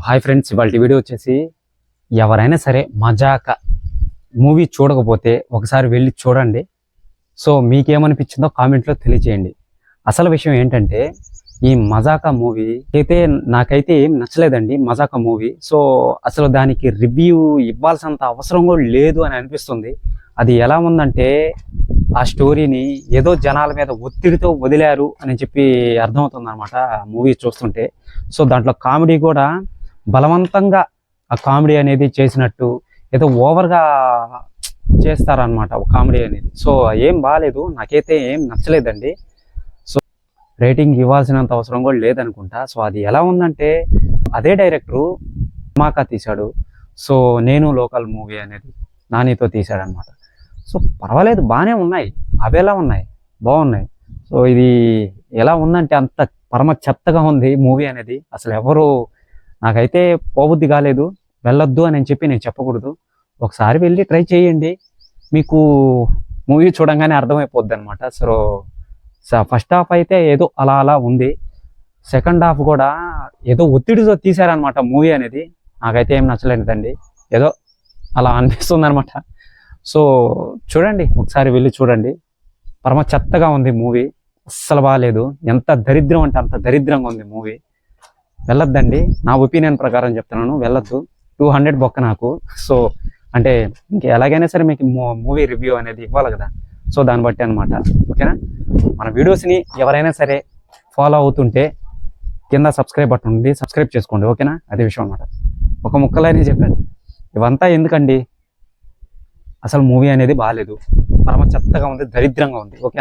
Hi friends, ఇవాళ video వచ్చేసి ఎవరైనా సరే మజాక మూవీ చూడకపోతే ఒకసారి వెళ్ళి చూడండి. సో మీకేమనిపించిందో కామెంట్లో తెలియజేయండి. అసలు విషయం ఏంటంటే ఈ మజాకా మూవీ అయితే నాకైతే ఏం నచ్చలేదండి. మజాకా మూవీ సో అసలు దానికి రివ్యూ ఇవ్వాల్సినంత అవసరం కూడా లేదు అని అనిపిస్తుంది. అది ఎలా ఉందంటే ఆ స్టోరీని ఏదో జనాల మీద ఒత్తిడితో వదిలారు అని చెప్పి అర్థమవుతుంది అనమాట మూవీ చూస్తుంటే. సో దాంట్లో కామెడీ కూడా బలవంతంగా ఆ కామెడీ అనేది చేసినట్టు ఏదో ఓవర్గా చేస్తారనమాట కామెడీ అనేది. సో ఏం బాగాలేదు, నాకైతే ఏం నచ్చలేదండి. సో రేటింగ్ ఇవ్వాల్సినంత అవసరం కూడా లేదనుకుంటా. సో అది ఎలా ఉందంటే అదే డైరెక్టరు ధమాకా తీశాడు. సో నేను లోకల్ మూవీ అనేది నానితో తీశాడనమాట. సో పర్వాలేదు, బాగానే ఉన్నాయి. అవి ఎలా ఉన్నాయి, బాగున్నాయి. సో ఇది ఎలా ఉందంటే అంత పరమ చెత్తగా ఉంది మూవీ అనేది. అసలు ఎవరు నాకైతే పోబుద్ది కాలేదు. వెళ్ళొద్దు అని చెప్పి నేను చెప్పకూడదు. ఒకసారి వెళ్ళి ట్రై చేయండి, మీకు మూవీ చూడంగానే అర్థమైపోద్ది అనమాట. సో ఫస్ట్ హాఫ్ అయితే ఏదో అలా అలా ఉంది. సెకండ్ హాఫ్ కూడా ఏదో ఒత్తిడితో తీశారనమాట మూవీ అనేది. నాకైతే ఏం నచ్చలేదండి, ఏదో అలా అనిపిస్తుంది అనమాట. సో చూడండి, ఒకసారి వెళ్ళి చూడండి. పరమ చెత్తగా ఉంది మూవీ, అస్సలు బాగాలేదు. ఎంత దరిద్రం అంటే అంత దరిద్రంగా ఉంది మూవీ. వెళ్ళొద్దండి, నా ఒపీనియన్ ప్రకారం చెప్తున్నాను, వెళ్ళొద్దు. 200 బొక్క నాకు. సో అంటే ఇంక ఎలాగైనా సరే మీకు మూవీ రివ్యూ అనేది ఇవ్వాలి కదా. సో దాన్ని బట్టి అనమాట. ఓకేనా, మన వీడియోస్ని ఎవరైనా సరే ఫాలో అవుతుంటే కింద సబ్స్క్రైబ్ బటన్ ఉంది, సబ్స్క్రైబ్ చేసుకోండి. ఓకేనా, అదే విషయం అనమాట. ఒక ముక్కలనే చెప్పాను. ఇవంతా ఎందుకండి, అసలు మూవీ అనేది బాగాలేదు, పరమ చెత్తగా ఉంది, దరిద్రంగా ఉంది. ఓకేనా.